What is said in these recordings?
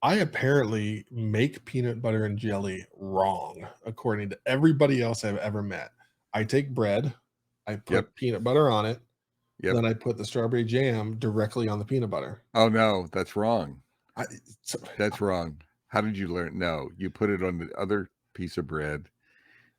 I apparently make peanut butter and jelly wrong, according to everybody else I've ever met. I take bread, I Yep, put peanut butter on it, yep. then I put the strawberry jam directly on the peanut butter. Oh, no, that's wrong. I so That's wrong. How did you learn? No, you put it on the other piece of bread,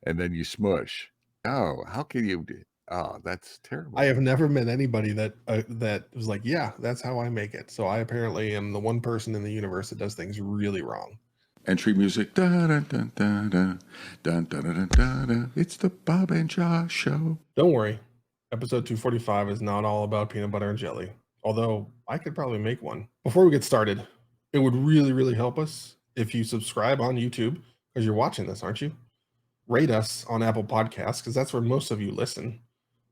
and then you smush. Oh, how can you do oh, that's I terrible. have never met anybody that was like, "Yeah, that's how I make it." So I apparently am the one person in the universe that does things really wrong. Entry music. Da, da, da, da, da, da, da, da, da, da. It's the Bob and Josh Show. Don't worry, episode 245 is not all about peanut butter and jelly, although I could probably make one. Before we get started, it would really, really help us if you subscribe on YouTube because you're watching this, aren't you? Rate us on Apple Podcasts because that's where most of you listen.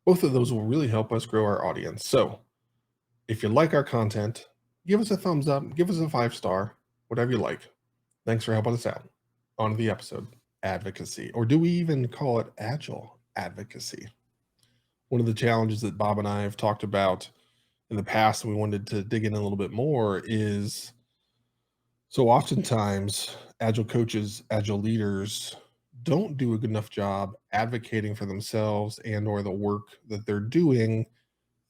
Both of those will really help us grow our audience. So if you like our content, give us a thumbs up, give us a 5-star, whatever you like. Thanks for helping us out. On to the episode. Advocacy, or do we even call it agile advocacy? One of the challenges that Bob and I have talked about in the past, and we wanted to dig in a little bit more, is so oftentimes agile coaches, agile leaders don't do a good enough job advocating for themselves and or the work that they're doing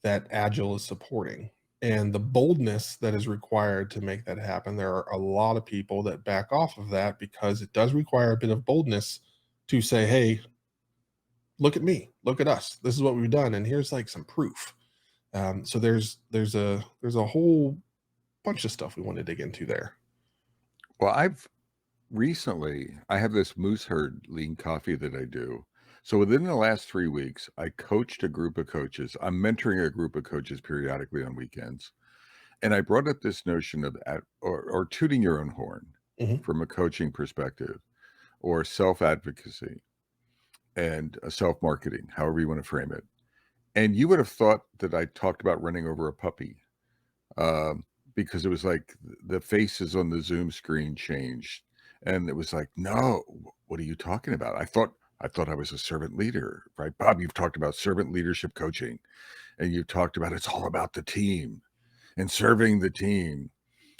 that agile is supporting, and the boldness that is required to make that happen. There are a lot of people that back off of that because it does require a bit of boldness to say, hey, look at me, look at us, this is what we've done, and here's like some proof. So there's a whole bunch of stuff we want to dig into there. Well, I have this Moose Herd lean coffee that I do. So within the last 3 weeks, I coached a group of coaches. I'm mentoring a group of coaches periodically on weekends. And I brought up this notion of or tooting your own horn Mhm. from a coaching perspective, or self-advocacy and self-marketing, however you want to frame it. And you would have thought that I talked about running over a puppy, because it was like the faces on the Zoom screen changed, and it was like, no, what are you talking about? I thought I was a servant leader, right? Bob, you've talked about servant leadership coaching, and you've talked about it's all about the team and serving the team.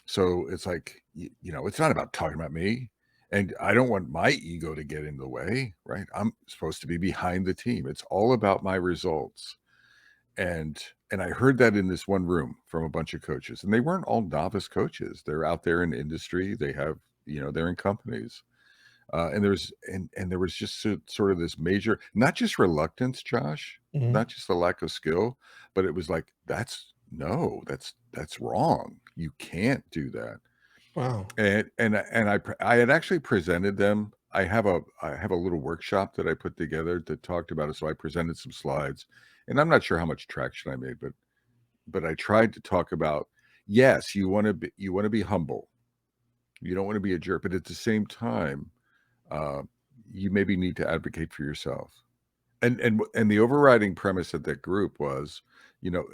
So it's like, it's not about talking about me. And I don't want my ego to get in the way, right? I'm supposed to be behind the team. It's all about my results. And I heard that in this one room from a bunch of coaches, and they weren't all novice coaches. They're out there in industry. They have, they're in companies. And there was just sort of this major, not just reluctance, Josh, Mhm. not just a lack of skill, but it was like, that's wrong. You can't do that. Wow. And I had actually presented them. I have a little workshop that I put together that talked about it. So I presented some slides, and I'm not sure how much traction I made, but I tried to talk about, yes, you want to be humble. You don't want to be a jerk, but at the same time, uh, you maybe need to advocate for yourself. And the overriding premise of that group was,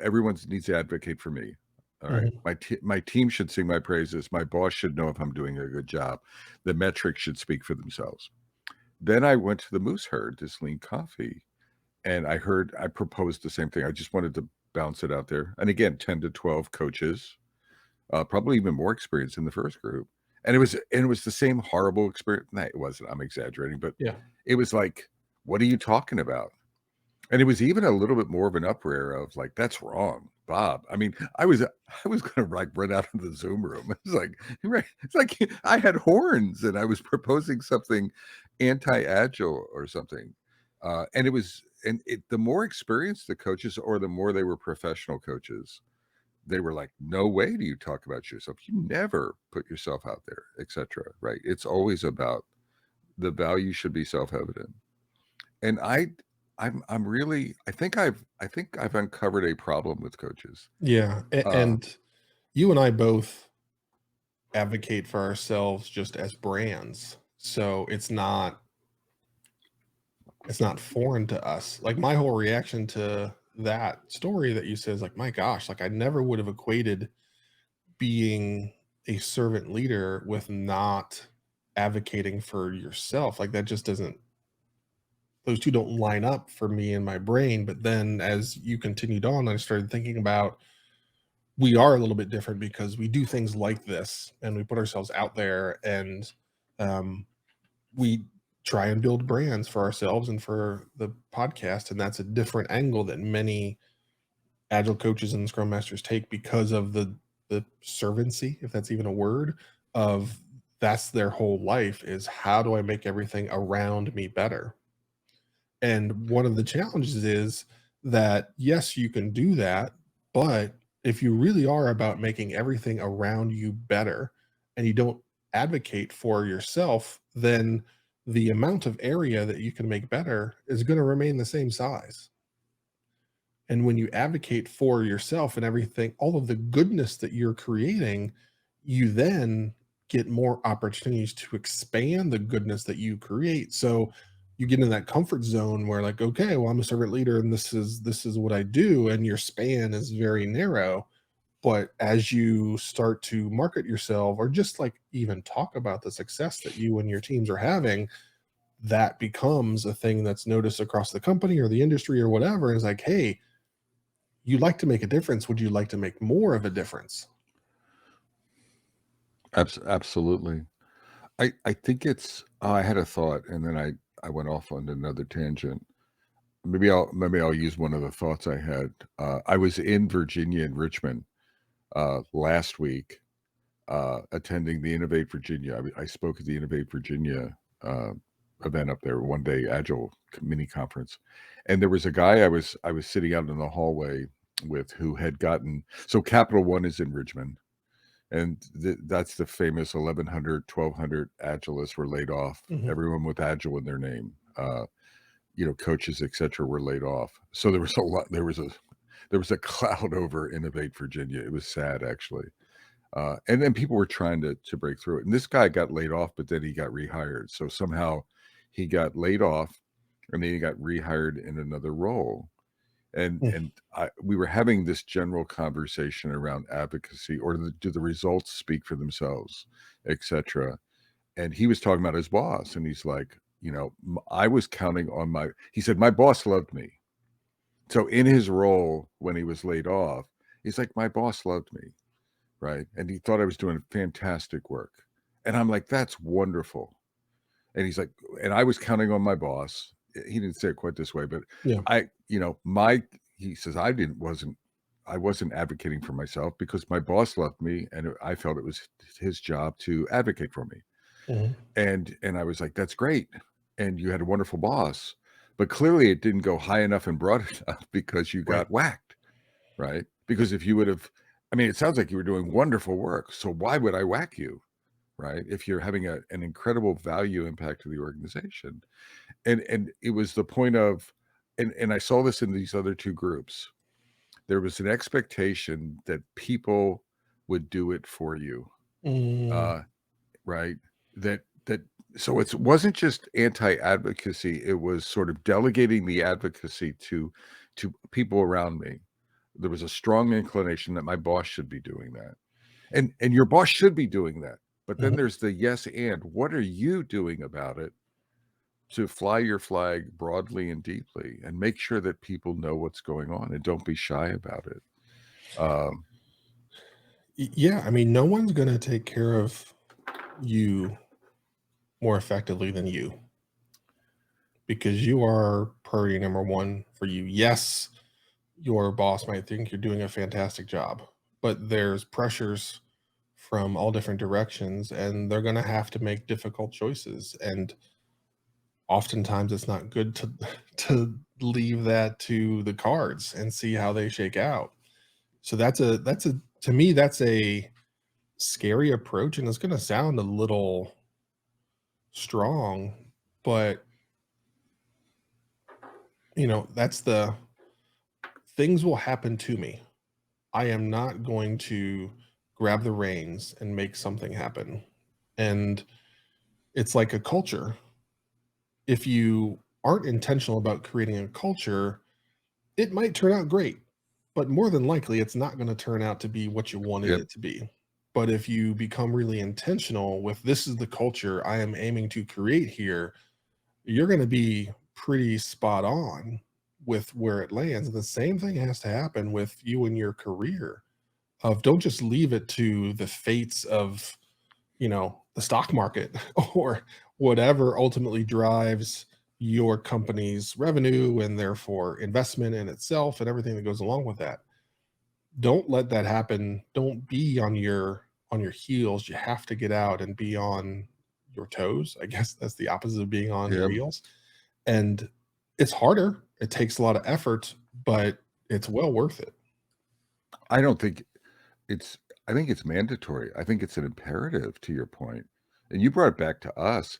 everyone needs to advocate for me. All right, Mhm. my team should sing my praises. My boss should know if I'm doing a good job. The metrics should speak for themselves. Then I went to the Moose Herd, this lean coffee, and I proposed the same thing. I just wanted to bounce it out there. And again, 10 to 12 coaches, probably even more experience in the first group. And it was the same horrible experience. No, it wasn't. I'm exaggerating, but Yeah. it was like, what are you talking about? And it was even a little bit more of an uproar of like, that's wrong, Bob. I mean, I was gonna like run out of the Zoom room. It's like I had horns and I was proposing something anti-agile or something. The more experienced the coaches, or the more they were professional coaches, they were like, no way do you talk about yourself. You never put yourself out there, etc. Right? It's always about the value should be self-evident. And I'm really I think I've uncovered a problem with coaches. Yeah. Uh, And you and I both advocate for ourselves just as brands. So it's not foreign to us. Like my whole reaction to that story that you said is like, my gosh, like I never would have equated being a servant leader with not advocating for yourself. Like that just doesn't, those two don't line up for me in my brain. But then as you continued on, I started thinking about we are a little bit different because we do things like this and we put ourselves out there, and um, we try and build brands for ourselves and for the podcast. And that's a different angle that many agile coaches and scrum masters take because of the servancy, if that's even a word, of that's their whole life, is how do I make everything around me better? And one of the challenges is that, yes, you can do that, but if you really are about making everything around you better and you don't advocate for yourself, then the amount of area that you can make better is going to remain the same size. And when you advocate for yourself and everything, all of the goodness that you're creating, you then get more opportunities to expand the goodness that you create. So you get in that comfort zone where, like, okay, well, I'm a servant leader and this is what I do, and your span is very narrow. But as you start to market yourself, or just like even talk about the success that you and your teams are having, that becomes a thing that's noticed across the company or the industry or whatever. And it's like, hey, you like to make a difference. Would you like to make more of a difference? Absolutely. I think it's I had a thought and then I went off on another tangent. Maybe I'll use one of the thoughts I had. I was in Virginia, in Richmond, last week, attending the Innovate Virginia. I spoke at the Innovate Virginia event up there, one day Agile mini conference, and there was a guy I was sitting out in the hallway with, who had gotten, so Capital One is in Richmond, and that's the famous 1100, 1200 Agilists were laid off. Mhm. Everyone with Agile in their name, coaches, etc., were laid off. So there was a lot. There was a cloud over Innovate Virginia. It was sad, actually. And then people were trying to break through it. And this guy got laid off, but then he got rehired. So somehow he got laid off, and then he got rehired in another role. And Mm. and we were having this general conversation around advocacy, or do the results speak for themselves, etc. And he was talking about his boss, and he's like, I was counting on my. He said my boss loved me. So in his role when he was laid off, he's like, my boss loved me, right? And he thought I was doing fantastic work. And I'm like, that's wonderful. And he's like, and I was counting on my boss. He didn't say it quite this way, but Yeah. he says, I wasn't advocating for myself because my boss loved me and I felt it was his job to advocate for me. Mhm. And I was like, that's great. And you had a wonderful boss, but clearly it didn't go high enough and broad enough because you Right. got whacked, right? Because if you would have, I mean, it sounds like you were doing wonderful work. So why would I whack you? Right? If you're having an incredible value impact to the organization. And it was the point of, and I saw this in these other two groups. There was an expectation that people would do it for you. Mm. Uh, right? That so it wasn't just anti-advocacy, it was sort of delegating the advocacy to people around me. There was a strong inclination that my boss should be doing that. And your boss should be doing that. But then Mhm. there's the yes and what are you doing about it to fly your flag broadly and deeply and make sure that people know what's going on and don't be shy about it. Um, Yeah, I mean, no one's gonna take care of you more effectively than you, because you are priority number one for you. Yes, your boss might think you're doing a fantastic job, but there's pressures from all different directions, and they're gonna have to make difficult choices. And oftentimes it's not good to to leave that to the cards and see how they shake out. So that's a to me, that's a scary approach, and it's going to sound a little strong, but that's the things will happen to me. I am not going to grab the reins and make something happen. And it's like a culture. If you aren't intentional about creating a culture, it might turn out great, but more than likely, it's not going to turn out to be what you wanted yep. it to be. But if you become really intentional with, this is the culture I am aiming to create here, you're going to be pretty spot on with where it lands. And the same thing has to happen with you and your career. of don't just leave it to the fates of, the stock market or whatever ultimately drives your company's revenue and therefore investment in itself and everything that goes along with that. Don't let that happen. Don't be on your heels. You have to get out and be on your toes. I guess that's the opposite of being on your Yeah. heels. And it's harder. It takes a lot of effort, but it's well worth it. I don't think it's I think it's mandatory. I think it's an imperative to your point. And you brought it back to us.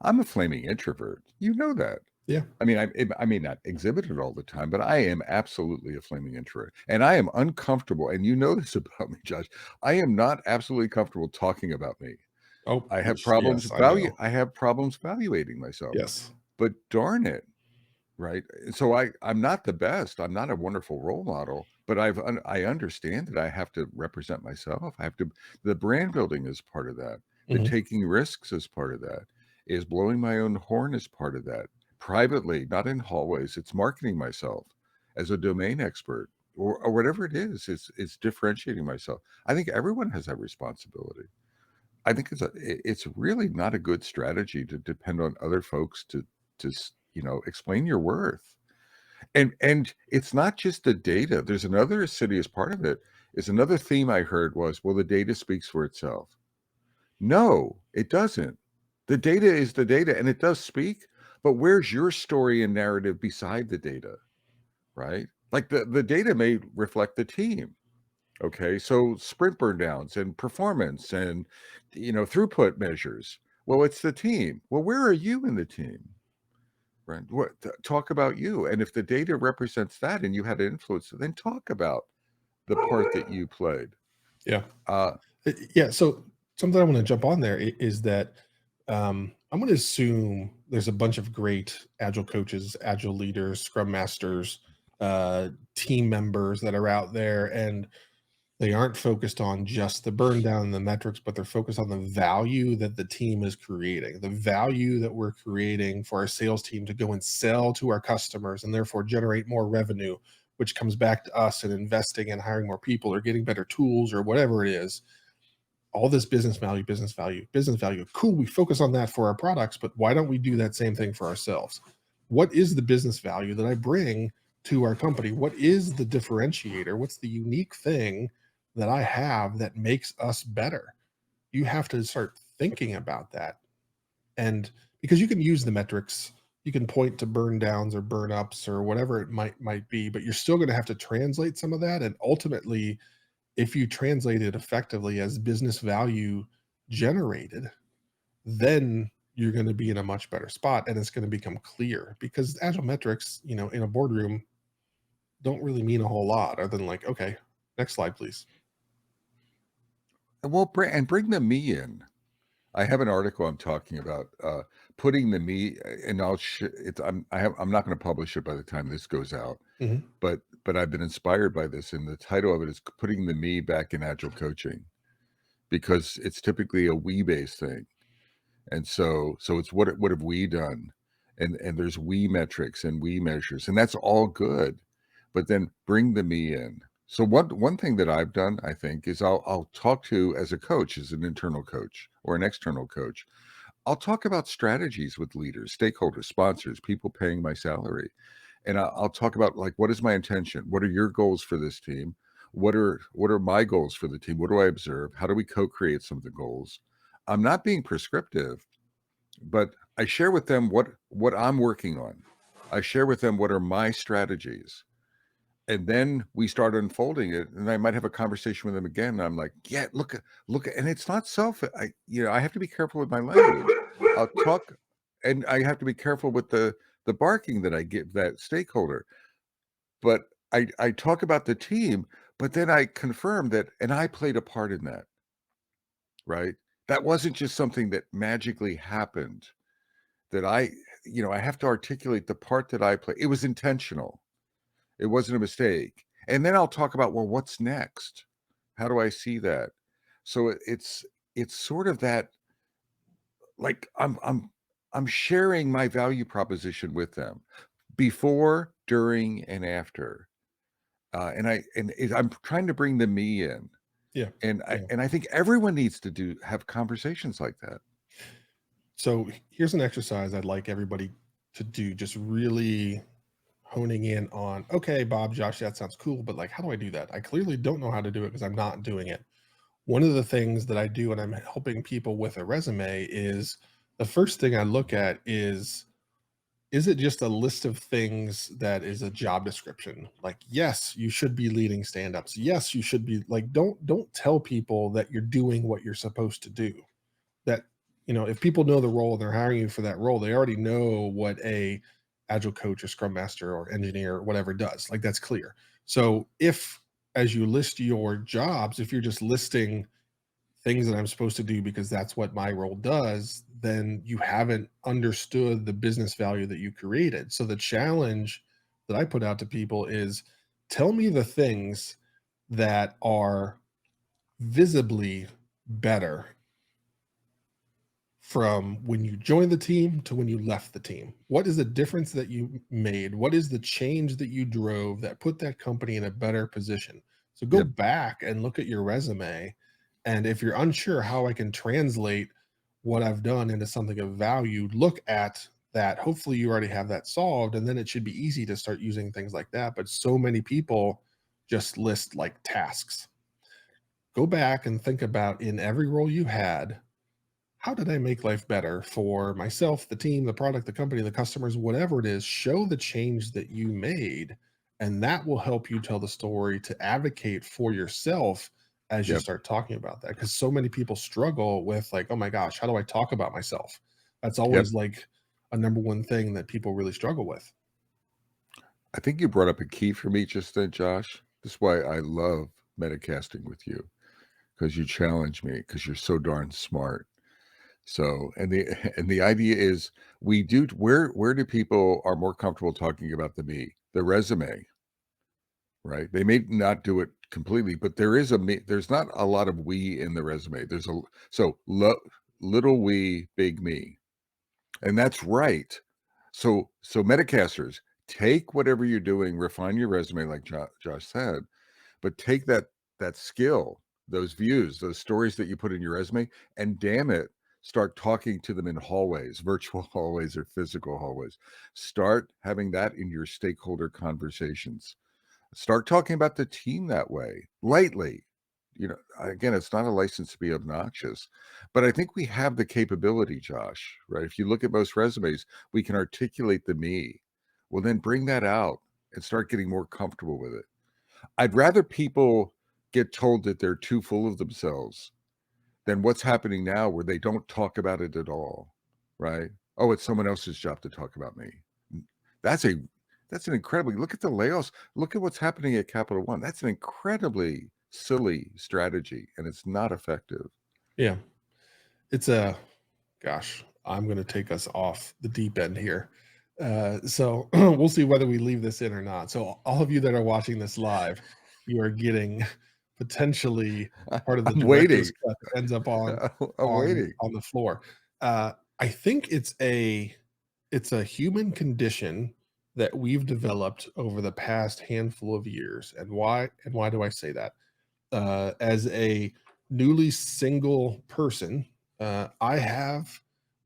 I'm a flaming introvert. You know that. Yeah. I mean, I may not exhibit it all the time, but I am absolutely a flaming introvert. And I am uncomfortable. And you know this about me, Josh. I am not absolutely comfortable talking about me. Oh, yes, I know. I have problems valuating myself. Yes. But darn it, right? So I'm not the best. I'm not a wonderful role model, but I understand that I have to represent myself. I have to the brand building is part of that. The Mhm. taking risks is part of that. Is blowing my own horn is part of that. Privately, not in hallways. It's marketing myself as a domain expert or whatever it is. It's differentiating myself. I think everyone has that responsibility. I think it's really not a good strategy to depend on other folks to explain your worth. And it's not just the data. There's another insidious part of it. Is another theme I heard was, well, the data speaks for itself. No, it doesn't. The data is the data and it does speak, but where's your story and narrative beside the data, right? Like the data may reflect the team. Okay, so sprint burn downs and performance and throughput measures. Well, it's the team. Well, where are you in the team? Right. Talk about you. And if the data represents that and you had influence, then talk about the part that you played. Yeah. Uh, Yeah, so something I wanna jump on there is that, I'm gonna assume there's a bunch of great agile coaches, agile leaders, scrum masters, team members that are out there, and they aren't focused on just the burn down and the metrics, but they're focused on the value that the team is creating, the value that we're creating for our sales team to go and sell to our customers and therefore generate more revenue, which comes back to us and investing and hiring more people or getting better tools or whatever it is. All this business value, business value, business value. Cool, we focus on that for our products, but why don't we do that same thing for ourselves? What is the business value that I bring to our company? What is the differentiator? What's the unique thing that I have that makes us better? You have to start thinking about that. And because you can use the metrics, you can point to burn downs or burn ups or whatever it might be, but you're still going to have to translate some of that. And ultimately, if you translate it effectively as business value generated, then you're going to be in a much better spot and it's going to become clear because agile metrics, in a boardroom don't really mean a whole lot other than like, okay, next slide, please. well, bring the me in. I have an article I'm talking about putting the me, and I'm not going to publish it by the time this goes out, Mhm. but I've been inspired by this, and the title of it is putting the me back in agile coaching because it's typically a we based thing. And so it's what have we done? And there's we metrics and we measures, and that's all good. But then bring the me in. So one thing that I've done, I think, is I'll talk to as a coach, as an internal coach or an external coach. I'll talk about strategies with leaders, stakeholders, sponsors, people paying my salary. And I'll talk about like what is my intention? What are your goals for this team? What are my goals for the team? What do I observe? How do we co-create some of the goals? I'm not being prescriptive, but I share with them what I'm working on. I share with them what are my strategies. And then we start unfolding it, and I might have a conversation with them again. And I'm like, yeah, and it's not I have to be careful with my language. I'll talk, and I have to be careful with the barking that I give that stakeholder. But I talk about the team, but then I confirm that, and I played a part in that, right? That wasn't just something that magically happened that I have to articulate the part that I play. It was intentional. It wasn't a mistake. And then I'll talk about, well, what's next? How do I see that? So it's sort of that like I'm sharing my value proposition with them before, during, and after. I'm trying to bring the me in, Yeah. and Yeah. I think everyone needs to have conversations like that. So here's an exercise I'd like everybody to do, just really honing in on, okay, Bob, Josh, that sounds cool, but like, how do I do that? I clearly don't know how to do it because I'm not doing it. One of the things that I do when I'm helping people with a resume is the first thing I look at is it just a list of things that is a job description? Like, yes, you should be leading stand-ups. Yes, you should be like, don't tell people that you're doing what you're supposed to do. That, if people know the role and they're hiring you for that role, they already know what a agile coach or scrum master or engineer or whatever does. Like, that's clear. So if, as you list your jobs, if you're just listing things that I'm supposed to do because that's what my role does, then you haven't understood the business value that you created. So the challenge that I put out to people is, tell me the things that are visibly better from when you joined the team to when you left the team. What is the difference that you made? What is the change that you drove that put that company in a better position? So go Yep, back and look at your resume. And if you're unsure how I can translate what I've done into something of value, look at that. Hopefully, you already have that solved. And then it should be easy to start using things like that. But so many people just list like tasks. Go back and think about, in every role you had, how did I make life better for myself, the team, the product, the company, the customers, whatever it is? Show the change that you made, and that will help you tell the story to advocate for yourself as you yep, start talking about that. Because so many people struggle with, like, oh my gosh, how do I talk about myself? That's yep. always like a number one thing that people really struggle with. I think you brought up a key for me just then, Josh. This is why I love metacasting with you, because you challenge me because you're so darn smart. So, and the idea is we do where do people are more comfortable talking about the me, the resume, right? They may not do it completely, but there is a me. There's not a lot of we in the resume. There's a so little we, big me, and that's right. So metacasters, take whatever you're doing, refine your resume, like Josh said, but take that skill, those views, those stories that you put in your resume, and damn it, start talking to them in hallways, virtual hallways or physical hallways. Start having that in your stakeholder conversations. Start talking about the team that way, lightly. Again, it's not a license to be obnoxious, but I think we have the capability, Josh, right? If you look at most resumes, we can articulate the me. Well, then bring that out and start getting more comfortable with it. I'd rather people get told that they're too full of themselves than what's happening now where they don't talk about it at all, right? Oh, it's someone else's job to talk about me. That's a that's an incredibly look at the layoffs. Look at what's happening at Capital One. That's an incredibly silly strategy, and it's not effective. Yeah. It's a Gosh, I'm going to take us off the deep end here. So we'll see whether we leave this in or not. So all of you that are watching this live, you are getting potentially part of the I'm director's waiting. cut that ends up I'm waiting. on the floor. I think it's a human condition that we've developed over the past handful of years. And why do I say that? As a newly single person, I have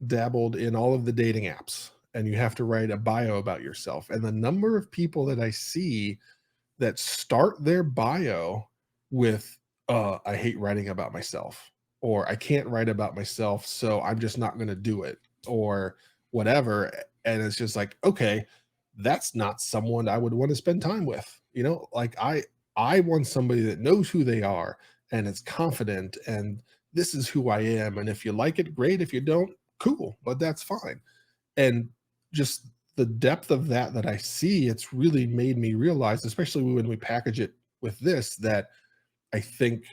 dabbled in all of the dating apps, and you have to write a bio about yourself. And the number of people that I see that start their bio with, I hate writing about myself, or I can't write about myself, so I'm just not going to do it, or whatever. And it's just like, okay, that's not someone I would want to spend time with. Like, I want somebody that knows who they are and is confident, and this is who I am. And if you like it, great. If you don't, cool, but that's fine. And just the depth of that I see, it's really made me realize, especially when we package it with this, that I think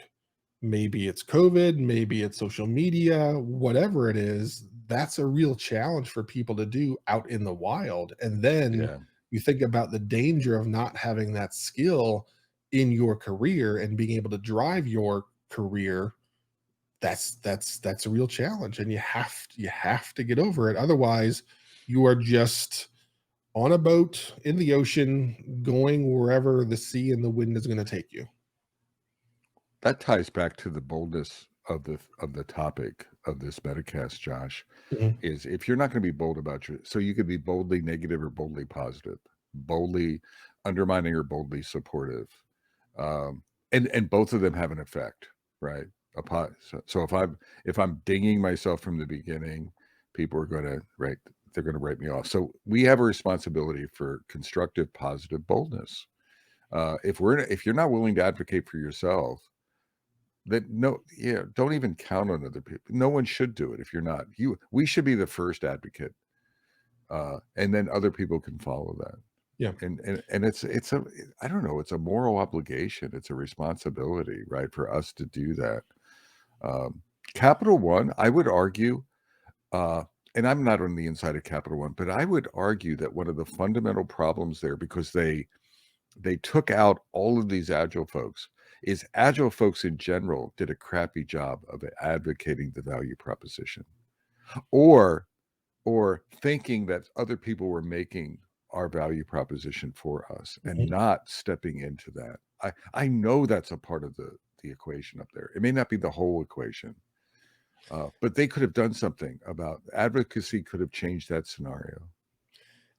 maybe it's COVID, maybe it's social media, whatever it is, that's a real challenge for people to do out in the wild. And then Yeah, you think about the danger of not having that skill in your career and being able to drive your career. That's a real challenge, and you have to get over it. Otherwise, you are just on a boat in the ocean, going wherever the sea and the wind is going to take you. That ties back to the boldness of the topic of this metacast, Josh. Mhm. Is if you're not going to be bold about so you could be boldly negative or boldly positive, boldly undermining or boldly supportive, and both of them have an effect, right? So if I'm dinging myself from the beginning, people are going to they're going to write me off. So we have a responsibility for constructive, positive boldness. If you're not willing to advocate for yourself, that no, yeah, don't even count on other people. No one should do it if you're not. We should be the first advocate, and then other people can follow that. Yeah. And it's a I don't know, it's a moral obligation. It's a responsibility, right, for us to do that. Capital One, I would argue, uh, and I'm not on the inside of Capital One, but I would argue that one of the fundamental problems there, because they took out all of these agile folks, is agile folks in general did a crappy job of advocating the value proposition, or thinking that other people were making our value proposition for us and Mhm. not stepping into that. I know that's a part of the equation up there. It may not be the whole equation, but they could have done something about advocacy. Could have changed that scenario.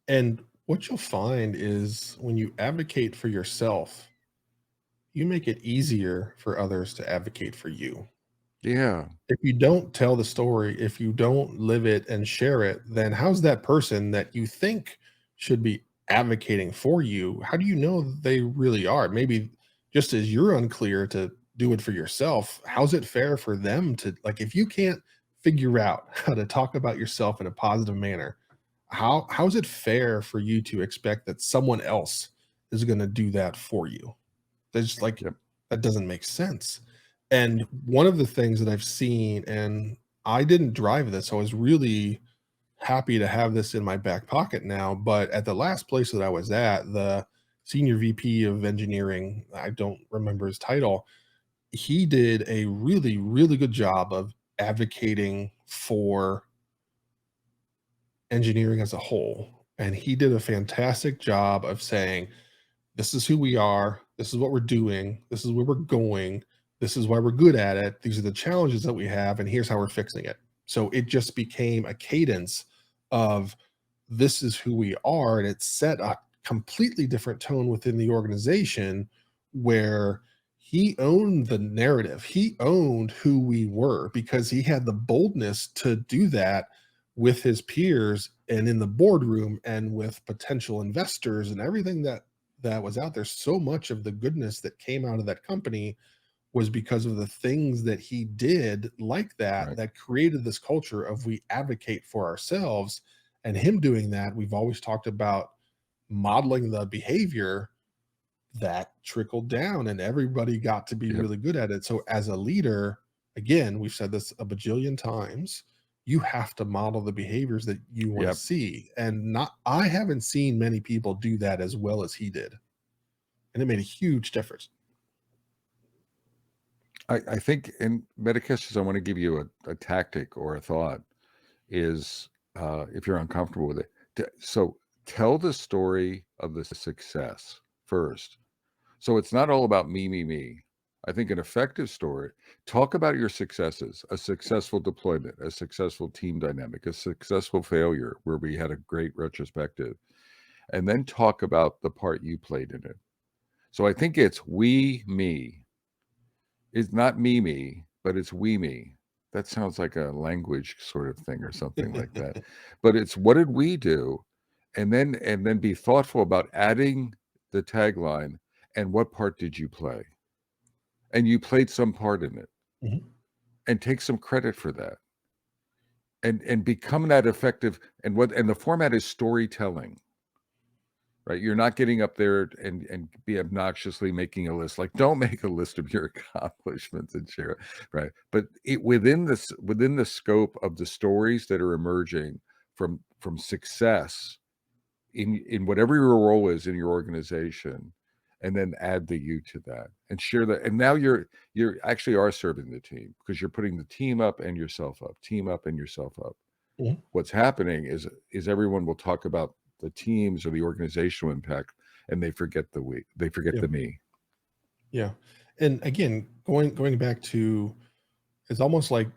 And what you'll find is when you advocate for yourself, you make it easier for others to advocate for you. Yeah, If you don't tell the story, if you don't live it and share it, then how's that person that you think should be advocating for you? How do you know they really are? Maybe just as you're unclear to do it for yourself, how's it fair for them to, like, if you can't figure out how to talk about yourself in a positive manner, how's it fair for you to expect that someone else is going to do that for you? That's just like, yep, that doesn't make sense. And one of the things that I've seen, and I didn't drive this, so I was really happy to have this in my back pocket now. But at the last place that I was at, the senior VP of engineering, I don't remember his title, he did a really, really good job of advocating for engineering as a whole. And he did a fantastic job of saying, this is who we are. This is what we're doing. This is where we're going. This is why we're good at it. These are the challenges that we have, and here's how we're fixing it. So it just became a cadence of this is who we are. And it set a completely different tone within the organization where he owned the narrative. He owned who we were because he had the boldness to do that with his peers and in the boardroom and with potential investors and everything that was out there. So much of the goodness that came out of that company was because of the things that he did like that, right, that created this culture of we advocate for ourselves. And him doing that, we've always talked about modeling the behavior that trickled down and everybody got to be yep, really good at it. So as a leader, again, we've said this a bajillion times, you have to model the behaviors that you want to yep. see. And not I haven't seen many people do that as well as he did. And it made a huge difference. I think in metacasts, I want to give you a tactic or a thought is, if you're uncomfortable with it, so tell the story of the success first. So it's not all about me, me, me. I think an effective story, talk about your successes, a successful deployment, a successful team dynamic, a successful failure where we had a great retrospective, and then talk about the part you played in it. So I think it's we, me. It's not me, me, but it's we, me. That sounds like a language sort of thing or something like that. But it's what did we do? And then be thoughtful about adding the tagline, and what part did you play? And you played some part in it, Mhm. and take some credit for that. And become that effective, and the format is storytelling. Right, you're not getting up there and be obnoxiously making a list. Like, don't make a list of your accomplishments and share it, right? But within the scope of the stories that are emerging from success in whatever your role is in your organization, and then add the you to that and share that. And now you're actually are serving the team because you're putting the team up and yourself up, team up and yourself up. Mhm. What's happening is everyone will talk about the teams or the organizational impact, and they forget the we. They forget Yeah. the me. Yeah. And again, going back to, it's almost like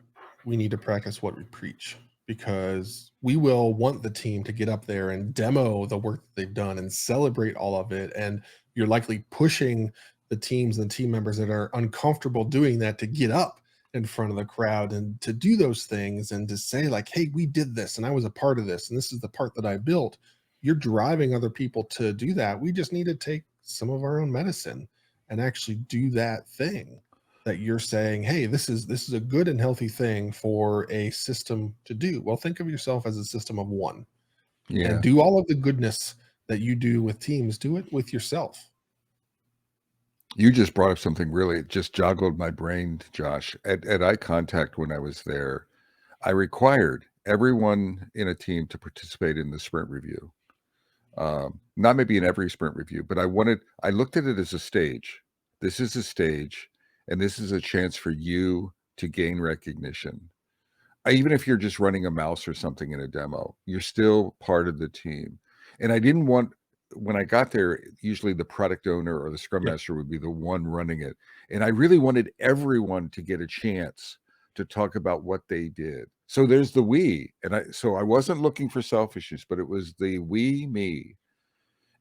we need to practice what we preach, because we will want the team to get up there and demo the work that they've done and celebrate all of it. And you're likely pushing the teams and team members that are uncomfortable doing that to get up in front of the crowd and to do those things and to say, like, hey, we did this and I was a part of this and this is the part that I built. You're driving other people to do that. We just need to take some of our own medicine and actually do that thing that you're saying, hey, this is a good and healthy thing for a system to do. Well, think of yourself as a system of one, and Yeah. do all of the goodness that you do with teams, do it with yourself. You just brought up something really, it just joggled my brain, Josh. At eye contact when I was there, I required everyone in a team to participate in the sprint review. Not maybe in every sprint review, but I looked at it as a stage. This is a stage, and this is a chance for you to gain recognition. Even if you're just running a mouse or something in a demo, you're still part of the team. And I didn't want, when I got there, usually the product owner or the scrum Yeah. master would be the one running it. And I really wanted everyone to get a chance to talk about what they did. So there's the we. So I wasn't looking for selfishness, but it was the we, me.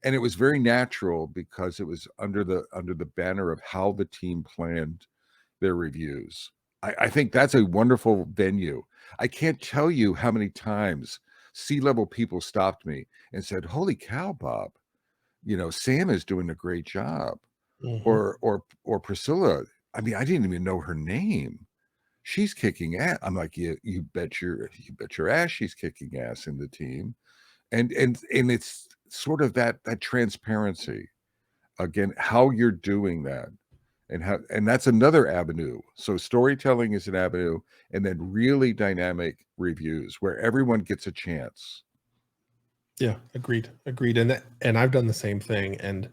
And it was very natural because it was under the banner of how the team planned their reviews. I think that's a wonderful venue. I can't tell you how many times C-level people stopped me and said, "Holy cow, Bob, Sam is doing a great job." Mhm. Or Priscilla, I mean, I didn't even know her name. She's kicking ass. I'm like, you bet your ass she's kicking ass in the team. And it's sort of that transparency. Again, how you're doing that and that's another avenue. So storytelling is an avenue, and then really dynamic reviews where everyone gets a chance. Yeah, agreed. And I've done the same thing, and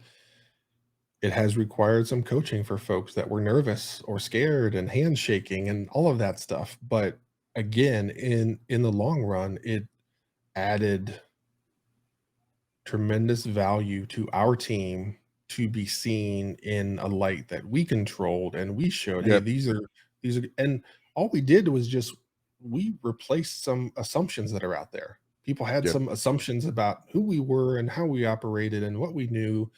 it has required some coaching for folks that were nervous or scared and handshaking and all of that stuff. But again, in the long run, it added tremendous value to our team to be seen in a light that we controlled, and we showed, hey, Yep, these are, and all we did was just we replaced some assumptions that are out there. People had yep, some assumptions about who we were and how we operated and what we knew,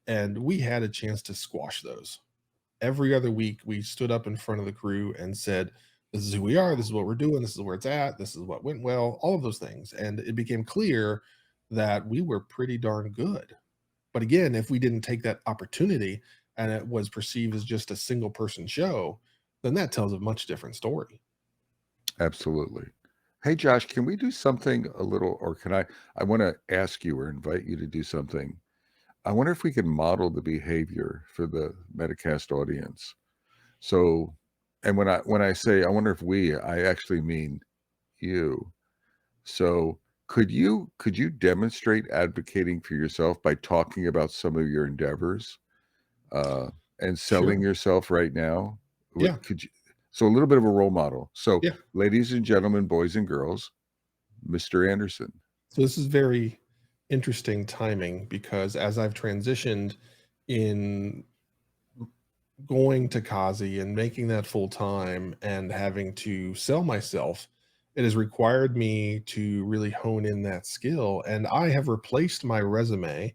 and we had a chance to squash those. Every other week we stood up in front of the crew and said, this is who we are, this is what we're doing, this is where it's at, this is what went well, all of those things. And it became clear that we were pretty darn good. But again, if we didn't take that opportunity and it was perceived as just a single person show, then that tells a much different story. absolutely. Hey, Josh, can we do something a little, or I want to ask you or invite you to do something. I wonder if we can model the behavior for the Metacast audience. So, and when I say I wonder if I actually mean you. So could you demonstrate advocating for yourself by talking about some of your endeavors uh, and selling Sure. yourself right now? Yeah. Could you? So a little bit of a role model. So, Yeah. ladies and gentlemen, boys and girls, Mr. Anderson. So this is very interesting timing, because as I've transitioned in going to Kazi and making that full time and having to sell myself, it has required me to really hone in that skill. And I have replaced my resume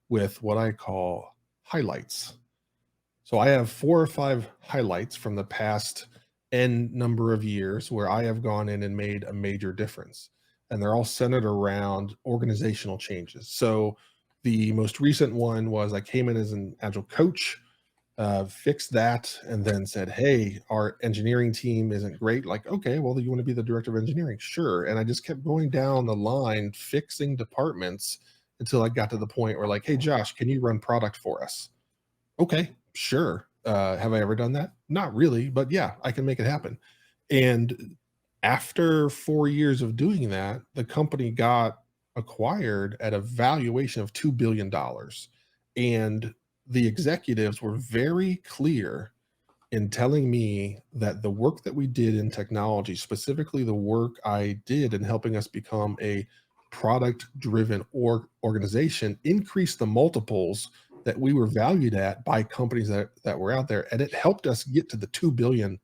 with what I call highlights. So I have 4 or 5 highlights from the past N number of years where I have gone in and made a major difference. And they're all centered around organizational changes. So the most recent one was I came in as an agile coach, fixed that, and then said, hey, our engineering team isn't great. Like, okay, well, you want to be the director of engineering? Sure. And I just kept going down the line, fixing departments until I got to the point where, like, hey, Josh, can you run product for us? Okay, sure. Have I ever done that? Not really, but yeah, I can make it happen. And after 4 years of doing that, the company got acquired at a valuation of $2 billion. And the executives were very clear in telling me that the work that we did in technology, specifically the work I did in helping us become a product driven organization increased the multiples that we were valued at by companies that were out there, and it helped us get to the $2 billion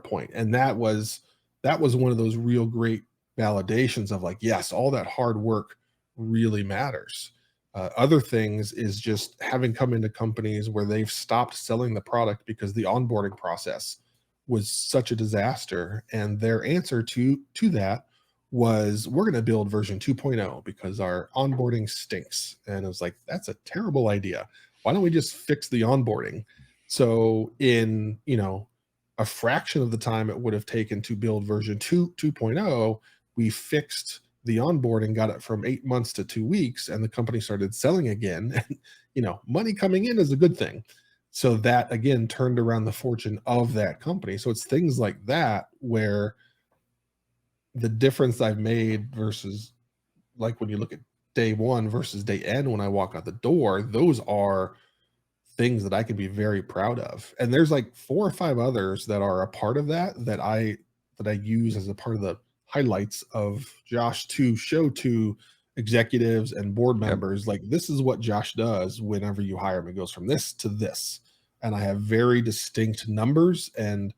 point. And that was one of those real great validations of like, yes, all that hard work really matters. Other things is just having come into companies where they've stopped selling the product because the onboarding process was such a disaster, and their answer to that was, we're going to build version 2.0 because our onboarding stinks. And it was like, that's a terrible idea. Why don't we just fix the onboarding? So in, a fraction of the time it would have taken to build version 2.0, we fixed the onboarding, got it from 8 months to 2 weeks, and the company started selling again. And, money coming in is a good thing. So that again turned around the fortune of that company. So it's things like that where the difference I've made versus, like, when you look at day one versus day end when I walk out the door, those are things that I can be very proud of. And there's like 4 or 5 others that are a part of that I use as a part of the highlights of Josh to show to executives and board Yep. members, like, this is what Josh does whenever you hire him. It goes from this to this. And I have very distinct numbers and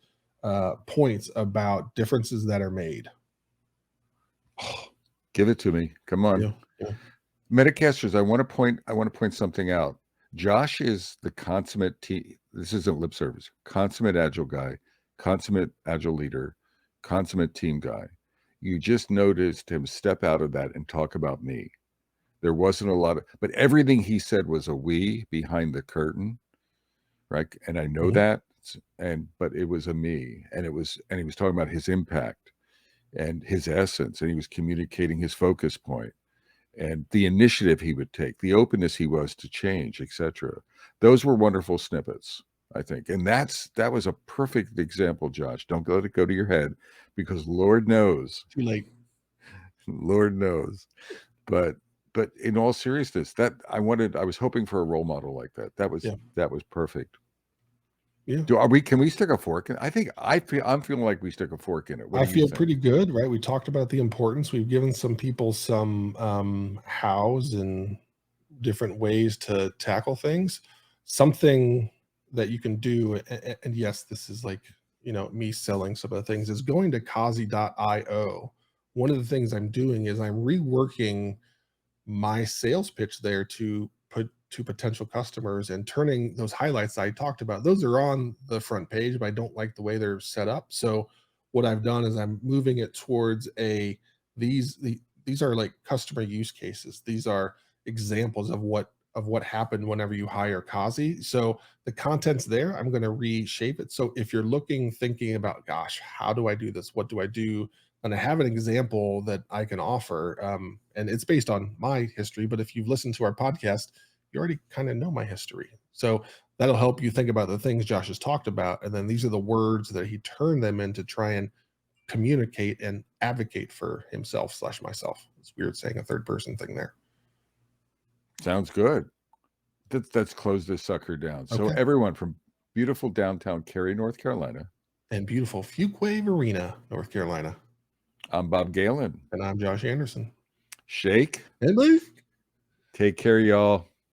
points about differences that are made. Give it to me. Come on. Yeah, yeah. Metacasters, I want to point something out. Josh is the consummate this isn't lip service. Consummate agile guy, consummate agile leader, consummate team guy. You just noticed him step out of that and talk about me. There wasn't a lot of, but everything he said was a we behind the curtain, right? And I know that, but it was a me, and he was talking about his impact and his essence, and he was communicating his focus point and the initiative he would take, the openness he was to change, etc. Those were wonderful snippets, I think. And that was a perfect example, Josh. Don't let it go to your head, because Lord knows. Too late. Lord knows. But in all seriousness, I was hoping for a role model like that. That was perfect. Yeah. Can we stick a fork in? I'm feeling like we stick a fork in it. What I do you feel think? pretty good, right? We talked about the importance. We've given some people some hows and different ways to tackle things. Something that you can do, and yes, this is like, me selling some of the things, is going to Kazi.io. One of the things I'm doing is I'm reworking my sales pitch there to put to potential customers, and turning those highlights I talked about. Those are on the front page, but I don't like the way they're set up. So what I've done is I'm moving it towards these are like customer use cases. These are examples of what happened whenever you hire Kazi. So the content's there. I'm going to reshape it. So if you're thinking about, gosh, how do I do this? What do I do? And I have an example that I can offer, and it's based on my history. But if you've listened to our podcast, you already kind of know my history. So that'll help you think about the things Josh has talked about. And then these are the words that he turned them in to try and communicate and advocate for himself/myself. It's weird saying a third person thing there. Sounds good. Let's close this sucker down. So Okay. everyone from beautiful downtown Cary, North Carolina. And beautiful Fuquay Arena, North Carolina. I'm Bob Galen. And I'm Josh Anderson. Shake. And Luke. Take care, y'all.